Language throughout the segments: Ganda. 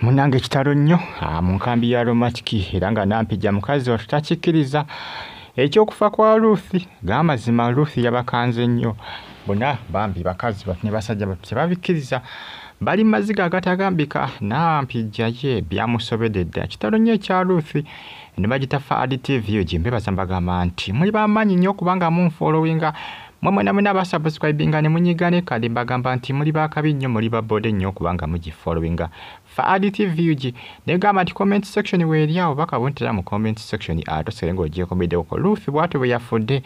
Munange kitalo nnyo mu nkambi ya Romatiki era nga Nampijja mukazi wattu takikkiriza ekyokufa kwa Ruth. Gamazima Ruth yabakanze nnyo. Bonna bambi bakazi battu ne basajja battu tebabikkiriza. Bali maziga agatagambika. Nampijja ye byamusobedde dda. Kitalo nnyo ekya Ruth. Ne bagita Fadi TV mbebaza mbagamba nti muli bamaanyi nnyo kubanga munfollowinga mwena basubscribinga ne munyigane kale mbagamba nti muli bakabi nnyo muli babode nnyo kubanga mugifollowinga Fadi TV ne gamba nti comment section weeri awo bakabuntira mu comment section atoserenga ogiye komedde ko Ruth bwatu bwe yafudde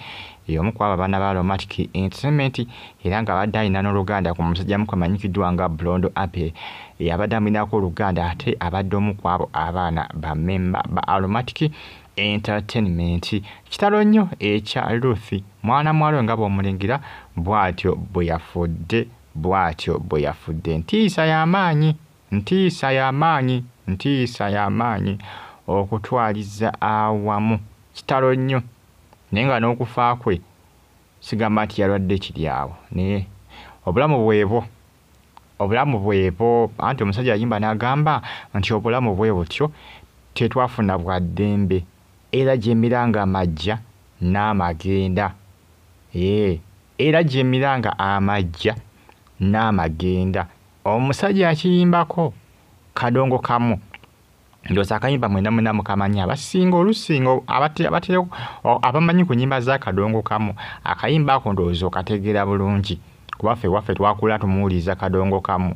omu kwaba abaana ba Romantic Entertainment era nga badde alina n'oluganda ku musajja mukamanyikiddwa nga Blondo Ape yabadde amulinako oluganda ate abadde omu kwabo abaana ba memba ba Romantic Entertainment. Kitalo nnyo ekya Ruth mwana mwalo nga bw'omulingira bw'atyo bwe yafudde ntiisa y'amaanyi okutwaliza awamu. Kitalo nnyo naye nga n'okufa kwe sigamba nti yalwadde kiri awo naye obulamu bwebo anti omusajja yayimba n'agamba nti obulamu bwe butyo tetwafuna bwa ddembe era gyemiranga amajja n'amagenda. Omusajja akiyimbako kadongo kamu ndoza akayimba mwena mukamanya abasinga olusingo abamanyi ku nnyimba za kadongo kamu akayimba ako ndowooza okategeera bulungi kuba waffe twakula tumuwuliriza kadongo kamu.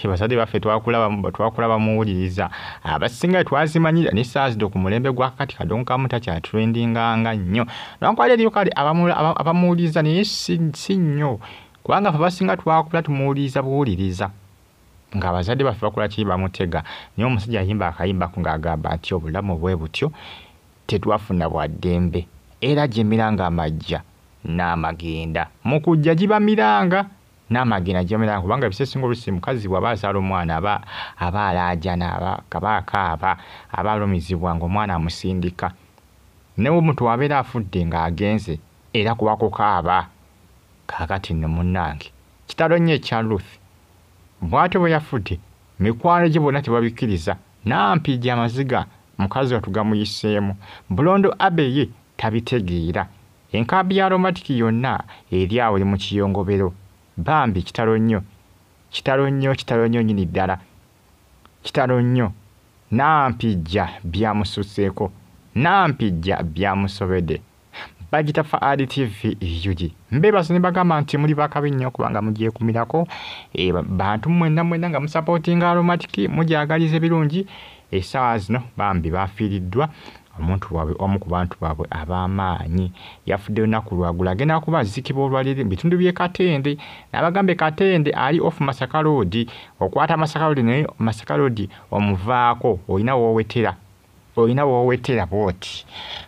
Bazadde baffe twakula bamuwuliriza abasinga twazimanyira ne saazido ku mulembe gwa kati kadongo kamu takya trendinganga nnyo nakwali eriyo kale abamuwuliriza naye si nnyo kubanga ffe basinga twakula tumuwuliriza buwuliriza nga abazadde baffe bakola ki bamutega naye omusajja ayimba akayimbako ng'agamba nti obulamu bwe butyo tetwafuna bwa ddembe era gyemiranga amajja n'amagenda mu kujja gibamiranga n'amagenda gyemiranga kubanga ebisesinga olusi mukazi bw'aba azaala omwana aba alaajana aba akaaba aba alumizibwa ng'omwana amusindika ne omuntu abeera afudde ng'agenze era kubako kaaba kaakati nno munnange kitalo nnyo ekya Ruth bw'atyo bwe yafudde mikwano gye bonna tebabikkiriza. Nampijja amaziga mukazi wattu gamuyiseemu Blondo Abe ye tabitegeera. Enkambi ya Romantic yonna eri awo eri mu kiyongobero bambi kitalo nnyo nyini ddala. Kitalo nnyo Nampijja byamususseeko, Nampijja byamusobedde. Bagita Fadi TV mbebaza ne bagamba nti muli bakabi nnyo kubanga mugyekumirako bantu mwena nga musapootinga Romantic mugyagaliza birungi. Essaawa zino bambi bafiiriddwa omuntu waabwe omu ku bantu baabwe ab'amaanyi yafudde olunaku lwagula agenda kuba azikibwa olwaliro mu bitundu by'e Katende. N'abagambe Katende ali off Masaka Road okwata Masaka Road naye Masaka Road omuvaako olina woowetera bwoti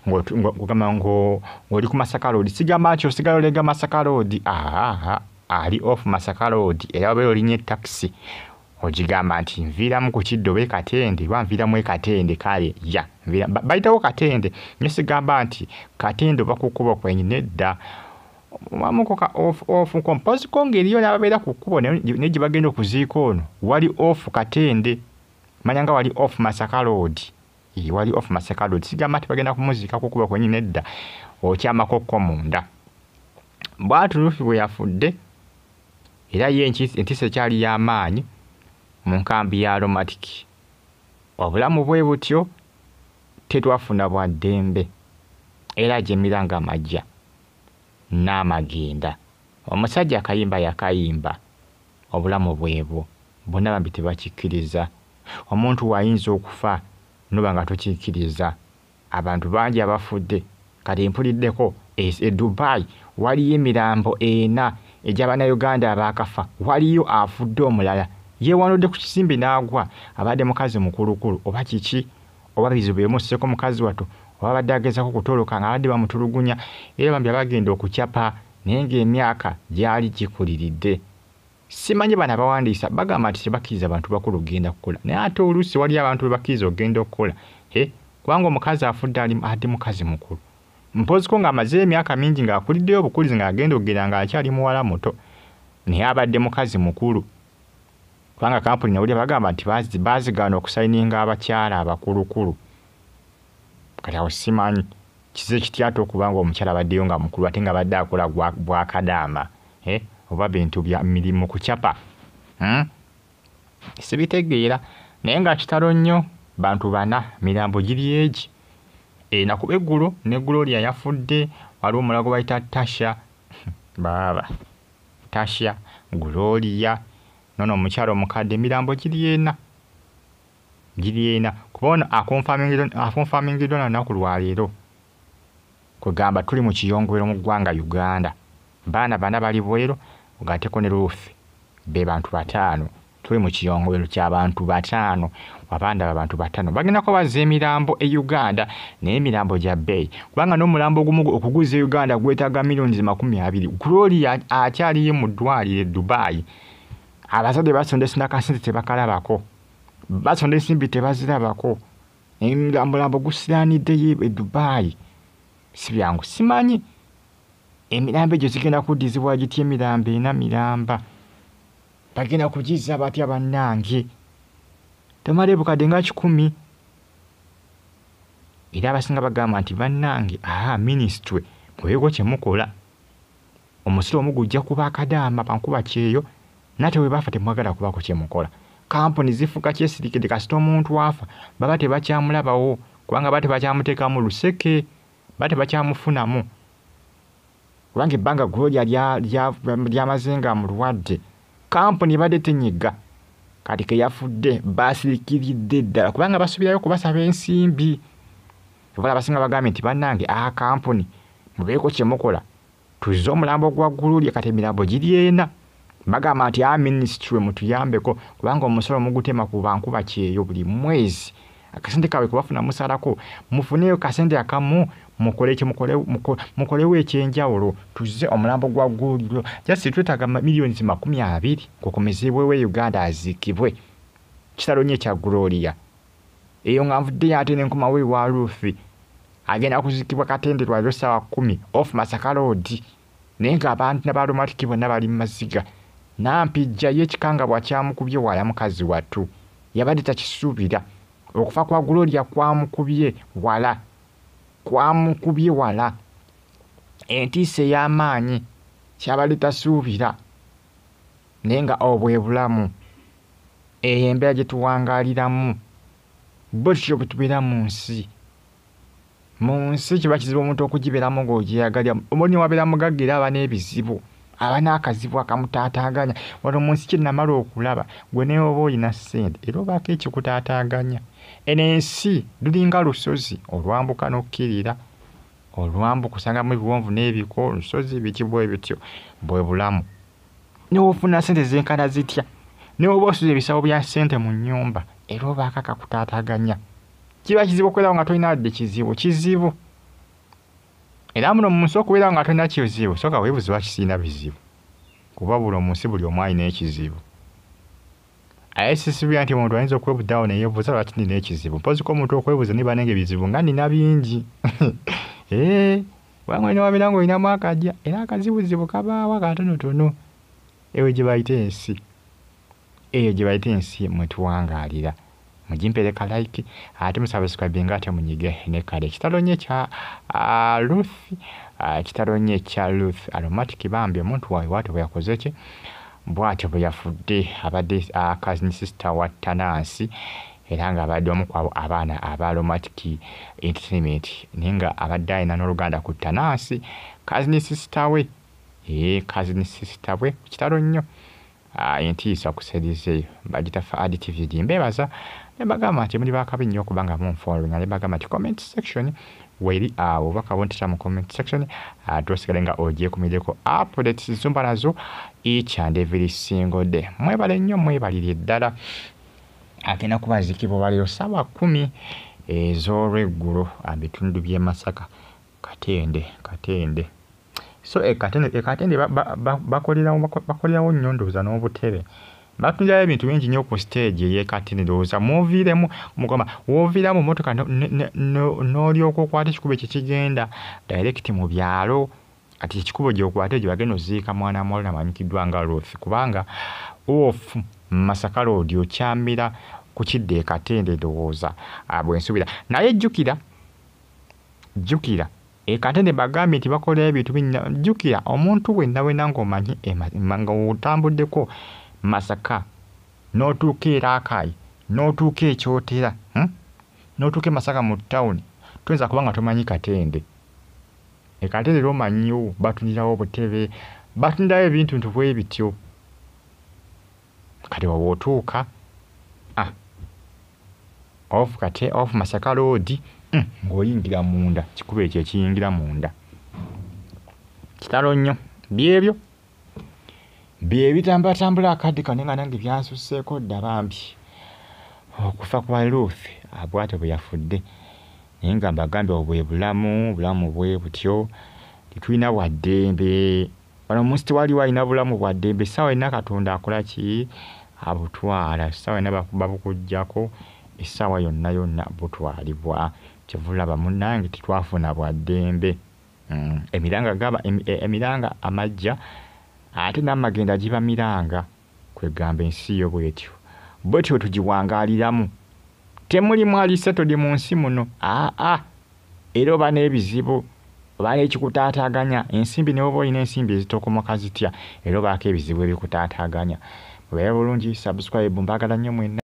ng'ogamba ng'oli ku Masaka Road sigamba nti osigala olega Masaka Road ali off Masaka Road era obeera olinya taxi ogigamba nti nviiramu ku kiddo be Katende nviiramu e Katende kale bayitawo Katende naye sigamba nti Katende oba ku kkubo kwenyini edda wamukoka off kompoziko ng'eriyo n'ababeera ku kkubo naye gye bagenda okuziika ono wali off Katende manya nga wali off Masaka Road wali off Masaka Road sigamba nti bagenda kumuziika ku kkubo kwenyini edda okyamakokko munda. Bw'atyo Ruth bwe yafudde era ye entiisa ekyali y'amaanyi mu nkambi ya Romantic. Obulamu bwe butyo tetwafuna bwa ddembe era gyemiranga amajja n'amagenda. Omusajja akayimba yakayimba obulamu bwebwo bonna bambi tebakikkiriza. Omuntu wayinza okufa noba nga tokikkiriza. Abantu bangi abafudde kati mpuliddeko e Dubai waliyo emirambo 4 egy'Abannayuganda abaakafa waliyo afudde omulala yeewanudde ku kisimbe n'agwa abadde mukazi mukulukulu oba kiki oba bizibu byemusseeko mukazi wattu oba badde agezaako kutoloka nga badde bamutulugunya era bambi abagenda okucapa naye ng'emyaka gyali gikuliridde. Simanyi bano abawandiisa bagamba nti tebakkiriza abantu bakulu kugenda kukola naye ate oluusi wali abantu bebakkiriza okugenda okukola kubanga omukazi afudde adi mukazi mukulu mpoziko ng'amaze emyaka mingi ng'akuliddeyo obukulizi ng'agenda okugenda ng'akyali muwala muto naye abadde mukazi mukulu kubanga kampuni nawulira bagamba nti bazigaana okusayininga abakyala abakulukulu. Kati awo simanyi kize kityata okuba nga omukyala abaddeyo nga mukulu ate nga badde akola bwakadaama oba bintu bya mirimu kucapa. Sibitegeera naye nga kitalo nnyo bantu bana mirambo giri egi. Nakuba eggulo ne Gloria yafudde, waliwo omulago bayita Tasha baba Tasha Gloria nono omukyala omukadde mirambo giri ena kubona akonfamingiddwa na lunaku lwaleero kugamba tuli mu kiyongobero mu ggwanga Uganda. Baana bana bali bwero ogateko ne Ruth be bantu 5 tuli mu kiyongobero ky'abantu 5 wabanda abantu 5 bagendako bazza emirambo e Uganda naye emirambo gya bbeeyi kubanga n'omulambo ogumu okuguza e Uganda gwetaaga millions 20. Gloria akyaliyo mu ddwaliro e Dubai. Abazadde basondesa n'akasente tebakalabako, basonda ensimbi tebazirabako, emirambo gusiraaniddeyo e Dubai. Si byangu simanyi emirambo egyo zigenda kuddizibwa gitya emirambo ena miramba bagenda kugizza batya bannange temale bukadde nga 10. Era abasinga bagamba nti bannange ministry mubeeko kye mukola omusiro omugujja kuba akadaama bankuba kyeyo nate we bafa temwagala kubako kye mukola. Kampuni zifuka kyesirikidde kasita omuntu afa baba tebakyamulabawo kubanga baba tebakyamuteekamu luseke baba tebakyamufunamu kubanga ebbanga Gloria lyamazenga mulwadde kampuni badde tenyiga kati ke yafudde basirikiridde ddala kubanga basubirayo kubasaba ensimbi. Evola abasinga bagambye nti bannange kampuni mubeeko kye mukola tuzze omulambo gwa Gloria kati emirambo giri ena. Bagamba nti ministry mutuyambeko kubanga omusolo mugutema ku bankuba kyeyo buli mwezi akasente kawe kubafuna musalako mufuneyo kasente akamu mukolewo ekyenjawulo tuzze omulambo gwa Gloria just twetaaga millions 20 kukomezebwewo Uganda azikibwe. Kitalo nnyo ekya Gloria eyo nga nvuddeyo ate nenkomawo ewa Ruth agenda kuzikibwa Katenderwa lero ssaawa 10 off Masaka Road naye ng'abantu n'abalumatiki bonna bali mu maziga. Nampijja y'ekikangabwa kyamukubye wala mukazi wattu yabadde takisuubira okufa kwa Gloria kwamukubye wala entiisa ey'amaanyi kyabadde tasuubira naye nga obwe bulamu eyo embeera gye tuwangaaliramu bwetutyo bwe tubeera mu nsi kiba kizibu omuntu okugibeeramu ng'ogyeyagalira omuli wabeera mugagga era aba n'ebizibu aba n'akazibu akamutaataaganya wano mu nsi kyennamala okulaba gwe naye oba olina ssente era obaako ekikutaataaganya. Eno ensi lulinga lusozi olwambuka n'okkirira olwambuka osangamu ebiwonvu n'ebiko olusozi biki bwe bityo bwe bulamu. N'ofuna ssente zenkana zitya n'oba osuza ebisawo bya ssente mu nnyumba era obaako akakutaataaganya kiba kizibu okubeerawo nga tolina wadde kizibu. Era muno mu nsi okubeerawo nga tolina kizibu sooka weebuze lwaki sirina bizibu kuba bulo mu nsi buli omu alina ekizibu. Aye sisubira nti omuntu ayinza okwebudawo ne yeebuuza lwaki nina ekizibu mpoziko omuntu okwebuuza niba nange ebizibu nga nina bingi. Kubanga olina wabeera ng'olinamu akajja era akazibuzibu kabaawo katonotono. Eyo gye bayita ensi mwe tuwangaalira. Mujimpereka like ate musubscribe ate munyige ne kale. Ekitalo nnyo ekya Ruth Aromatic bambi omuntu wawe bw'atyo bwe yakoze ki bw'atyo bwe yafudde abadde cousin sister wa Tanansi era ng'abadde omu kwabo abaana aba Aromatic Entertainment naye nga abadde alina n'oluganda ku Tanansi cousin sister we kitalo nnyo entiisa kuserizeeyo bagita fa additive mbebaza nebagamba nti muli bakabi nnyo okubanga munfollowing nga nebagamba nti comment section weri awo bakabontera mu comment section tosigale nga ogyekumideko updates zumba nazo each and every single day. Mwebale nnyo mwebalire ddala agenda kubazikibwa baliro ssaawa 10 ez'olweggulo bitundu by'e Masaka Katende. So Katende bakolerawo nnyo ndowooza n'obutebe batundirayo ebintu bingi nnyo ku stage ey'Ekatende ndowooza muviiremu mugamba wooviira mu mmotoka n'olyoka okwata ekikubo ekyo kigenda direct mu byalo kati ekikubo gy'okwata egyo bagenda oziika mwana muwala amanyikiddwa nga Ruth kubanga off Masaka Road okyamira ku kidde e Katende ndowooza bwensubira naye jjukira e Katende bagambye nti bakola ebintu binnya. Jjukira omuntu wenna ng'omanyi nga otambuddeko Masaka n'otuuka e Rakai n'otuuka e Kyotera n'otuuka e Masaka mu ttawuni toyinza kuba nga tomanyi Katende. E Katende omanyiwo batundirawo obutebe batundirawo ebintu bwe bityo kati wawe otuuka off Masaka Road ng'oyingira munda kikuba ekyo ekiyingira munda kitalo nnyo byebyo byebitambulatambula akadde kano nga nange byansusseeko dda bambi okufa kwa Ruth bw'atyo bwe yafudde naye nga mbagambye obwe bulamu bwe butyo tetulina bwaddembe wano omunsi tewaliwo alina bulamu bwaddembe. Essaawa yonna Katonda akola ki abutwala essaawa yonna babukuggyako essaawa yonna butwalibwa kyevulaba munnange tetwafuna bwaddembe. Emiranga amajja ate n'amagenda giba miranga kwegamba ensi yo bwetyo tugiwangaaliramu temulimu alise todi mu nsi muno era oba n'ebizibu oba n'ekikutaataaganya ensimbi ne woba olina ensimbi ezitokomoka zitya era obaako ebizibu ebikutaataaganya mubeere bulungi subscribe mbagala nnyo mwenna.